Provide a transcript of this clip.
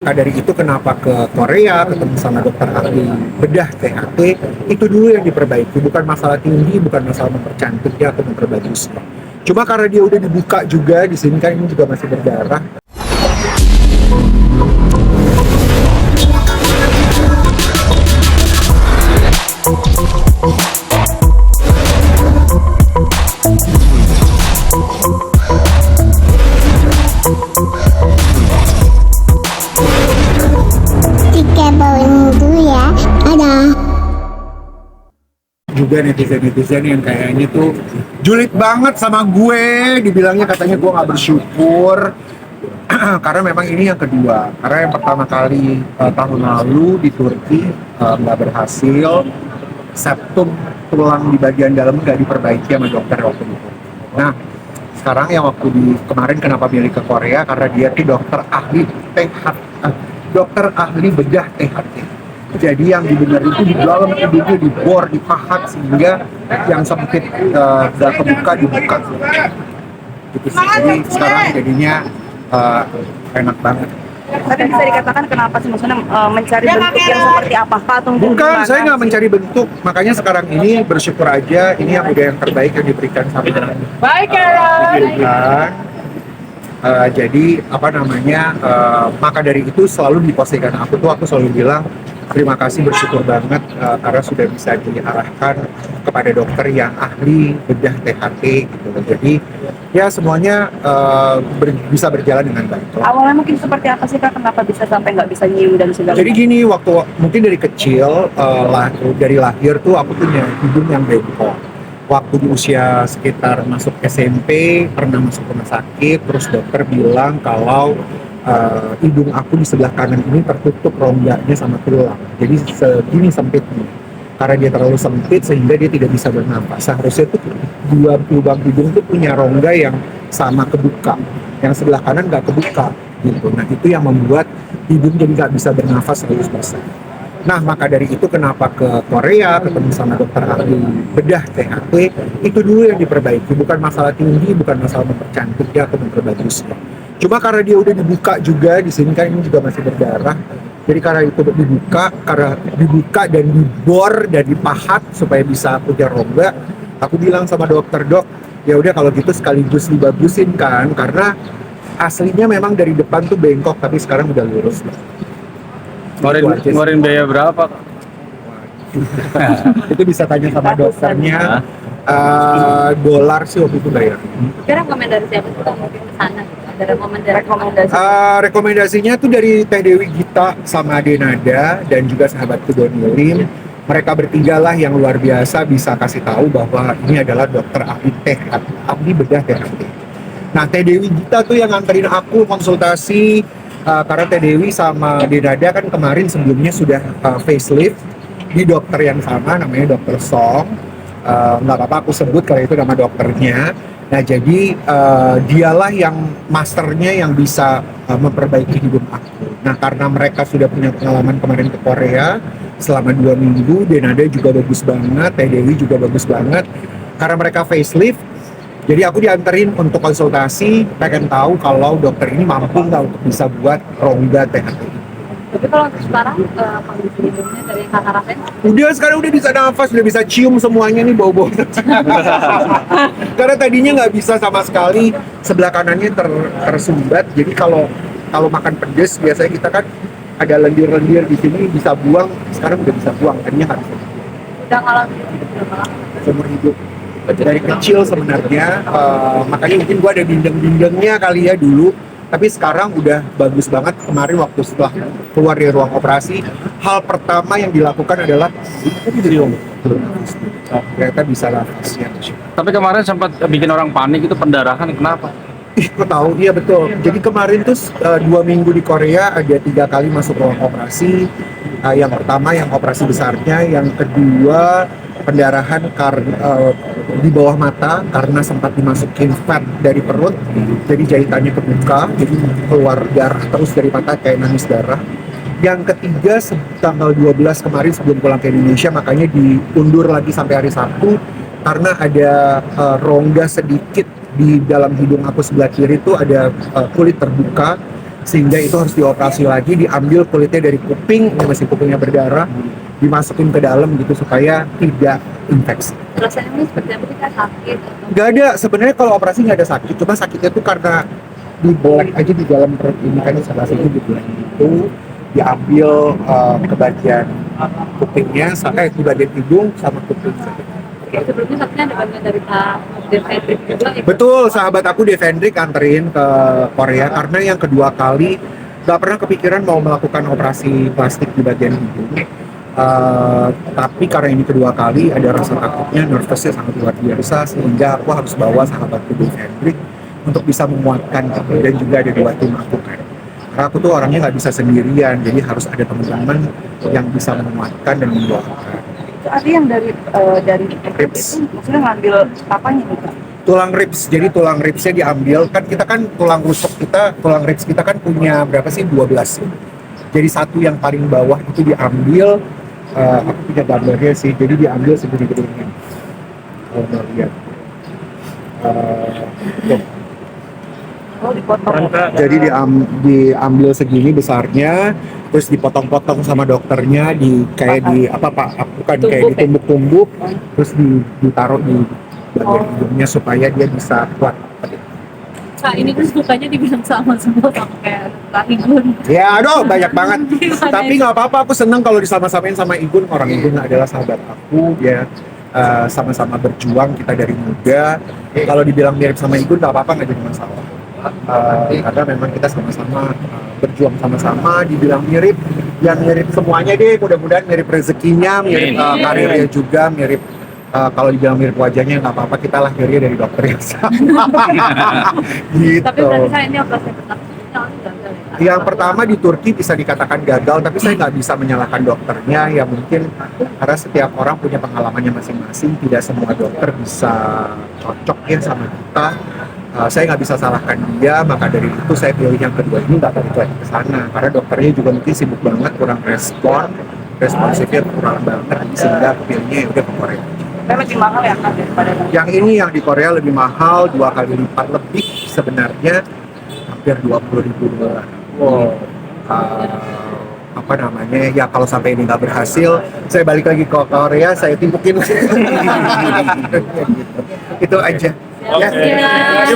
Nah, dari itu kenapa ke Korea, ketemu sama dokter ahli bedah THT, itu dulu yang diperbaiki. Bukan masalah tinggi, bukan masalah mempercantik dia atau memperbagusnya. Cuma karena dia udah dibuka juga, di sini kan ini juga masih berdarah. Tiga bawang dulu ya. Ada. Juga netizen-netizen yang kayaknya tuh julid banget sama gue, dibilangnya katanya gue nggak bersyukur. Karena memang ini yang kedua. Karena yang pertama kali tahun lalu di Turki nggak berhasil, septum tulang di bagian dalam nggak diperbaiki sama dokter waktu itu. Nah, sekarang yang waktu di kemarin kenapa milih ke Korea, karena dia tuh dokter ahli dokter ahli bedah THT. Jadi yang dibenar itu di dalam hidungnya dibor, dipahat sehingga yang sempit nggak kebuka dibuka. Gitu sih. Jadi sekarang jadinya enak banget. Tapi bisa dikatakan kenapa sih maksudnya mencari bentuk yang seperti apakah atau mungkin Bukan, gimana saya nggak sih? mencari bentuk. Makanya sekarang ini bersyukur aja, ini yang udah yang terbaik yang diberikan sama Baik Karen. Tuhan. Jadi apa namanya, maka dari itu selalu dipostingkan aku selalu bilang terima kasih, bersyukur banget karena sudah bisa diarahkan kepada dokter yang ahli bedah THT gitu. Jadi ya semuanya bisa berjalan dengan baik. Awalnya mungkin seperti apa sih Kak? Kenapa bisa sampai nggak bisa nyium dan segala Jadi gini, waktu mungkin dari kecil, dari lahir tuh aku punya hidung yang bengkok. Waktu di usia sekitar masuk SMP, pernah masuk rumah sakit, terus dokter bilang kalau hidung aku di sebelah kanan ini tertutup rongganya sama tulang. Jadi segini sempitnya. Karena dia terlalu sempit sehingga dia tidak bisa bernafas. Seharusnya tuh dua lubang hidung tuh punya rongga yang sama kebuka. Yang sebelah kanan nggak kebuka gitu. Nah itu yang membuat hidung jadi nggak bisa bernafas 100%. Nah, maka dari itu kenapa ke Korea, ketemu sama dokter ahli bedah THT, itu dulu yang diperbaiki. Bukan masalah tinggi, bukan masalah mempercantik dia atau memperbagusnya. Cuma karena dia udah dibuka juga, di sini kan ini juga masih berdarah. Jadi karena itu dibuka dan dibor dan dipahat supaya bisa punya rongga, aku bilang sama dokter, dok, ya udah kalau gitu sekaligus dibagusin kan, karena aslinya memang dari depan tuh bengkok, tapi sekarang udah lurus. Ngeluarin biaya berapa, Kak? Itu bisa tanya sama dokternya. Dolar sih waktu itu bayar. Kira rekomendasi siapa sih Kak mungkin ke sana? Ada rekomendasi? Rekomendasinya tuh dari Teh Dewi Gita sama Denada dan juga sahabatku Doni Lim. Mereka bertiga lah yang luar biasa bisa kasih tahu bahwa ini adalah dokter ahli bedah THT. Nah, Teh Dewi Gita tuh yang nganterin aku konsultasi, karena Teh Dewi sama Denada kan kemarin sebelumnya sudah facelift di dokter yang sama, namanya Dokter Song. Nggak apa-apa aku sebut kalau itu nama dokternya. Nah jadi dialah yang masternya yang bisa memperbaiki hidung aku. Nah karena mereka sudah punya pengalaman kemarin ke Korea selama 2 minggu, Denada juga bagus banget, Teh Dewi juga bagus banget. Karena mereka facelift, jadi aku dianterin untuk konsultasi, pengen tahu kalau dokter ini mampu nggak untuk bisa buat rongga THT. Tapi kalau untuk sekarang kondisi hidungnya dari yang Kakak rasain, Sekarang udah bisa nafas, udah bisa cium semuanya nih, bau-bau. Karena tadinya nggak bisa sama sekali, sebelah kanannya tersumbat. Jadi kalau makan pedes biasanya kita kan ada lendir-lendir di sini bisa buang, sekarang udah bisa buang, tadinya nggak bisa. udah ngalamin berapa lama? Seumur hidup dari kecil sebenarnya, makanya mungkin gua ada bindeng-bindengnya kali ya dulu, tapi sekarang udah bagus banget. Kemarin waktu setelah keluar dari ruang operasi, hal pertama yang dilakukan adalah cium. Ternyata bisa nafasnya. Tapi kemarin sempat bikin orang panik, itu pendarahan, kenapa? Kok tahu? Iya betul. Jadi kemarin tuh 2 minggu di Korea ada 3 kali masuk ruang operasi. Yang pertama yang operasi besarnya, yang kedua pendarahan di bawah mata karena sempat dimasukin fat dari perut, jadi jahitannya kebuka, jadi keluar darah terus dari mata kayak nangis darah. Yang ketiga tanggal 12 kemarin sebelum pulang ke Indonesia, makanya diundur lagi sampai hari Sabtu karena ada rongga sedikit di dalam hidung aku sebelah kiri itu ada kulit terbuka sehingga itu harus dioperasi lagi, diambil kulitnya dari kuping, ini masih kupingnya berdarah, dimasukin ke dalam gitu supaya tidak infeksi. Rasanya ini seperti apa? Kita sakit atau Nggak ada, sebenarnya kalau operasi nggak ada sakit, cuma sakitnya tuh karena dibelek aja di dalam perut ini kan di sebelah sini dibelek itu, diambil ke bagian kupingnya, sampai di bagian hidung sama kuping. sebelumnya sakitnya ada bantuan dari Pak Devendrik juga ya? Betul, sahabat aku Devendrik anterin ke Korea karena yang kedua kali nggak pernah kepikiran mau melakukan operasi plastik di bagian hidung. Tapi karena ini kedua kali ada rasa takutnya, nervousnya sangat luar biasa sehingga aku harus bawa sahabatku Devendrik untuk bisa menguatkan gitu. Dan juga ada 2 tim aku kan. Karena aku tuh orangnya nggak bisa sendirian, jadi harus ada teman-teman yang bisa menguatkan dan mendoakan. Itu ada yang dari Ribs. itu maksudnya ngambil apanya nih Kak? Tulang ribs, jadi tulang ribsnya diambil, kan kita kan tulang rusuk kita, tulang ribs kita kan punya berapa sih, 12. Jadi satu yang paling bawah itu diambil, aku punya gambarnya sih, jadi diambil segede-gedenya kalau mau lihat. Tuh. Oh, dipotong. Jadi diambil segini besarnya, terus dipotong-potong sama dokternya, kayak di apa Pak, bukan kayak ditumbuk-tumbuk, terus ditaruh di bagian hidungnya supaya dia bisa kuat. Kak, ini kan sukanya dibilang sama semua sama kayak Kak Igun. Ya, aduh banyak banget. Gimana Tapi itu? nggak apa-apa, aku seneng kalau disama-samain sama Igun. Orang Igun adalah sahabat aku, dia sama-sama berjuang, kita dari muda. Kalau dibilang mirip sama Igun nggak apa-apa, nggak jadi masalah. Karena memang kita sama-sama berjuang sama-sama, dibilang mirip, ya mirip semuanya deh. Mudah-mudahan mirip rezekinya, mirip karirnya juga, mirip kalau dibilang mirip wajahnya nggak apa-apa, kita lahirnya dari dokter yang sama. Gitu. Tapi berarti saya ini operasi pertama sebenarnya awalnya gagal ya, Kak? Yang pertama di Turki bisa dikatakan gagal, tapi saya nggak bisa menyalahkan dokternya. Ya mungkin karena setiap orang punya pengalamannya masing-masing, tidak semua dokter bisa cocok ya sama kita. Saya nggak bisa salahkan dia, maka dari itu saya pilih yang kedua ini, nggak balik lagi ke sana. Karena dokternya juga mungkin sibuk banget, kurang responsifnya kurang banget, sehingga aku pilihnya ya udah ke Korea. Tapi lebih mahal ya Kak daripada Yang ini yang di Korea lebih mahal, 2 kali lipat lebih sebenarnya, hampir 20.000 dolar. Wow. Apa namanya, ya kalau sampai ini nggak berhasil, saya balik lagi ke Korea, saya timpukin. Itu aja. Ya. Ya. Terima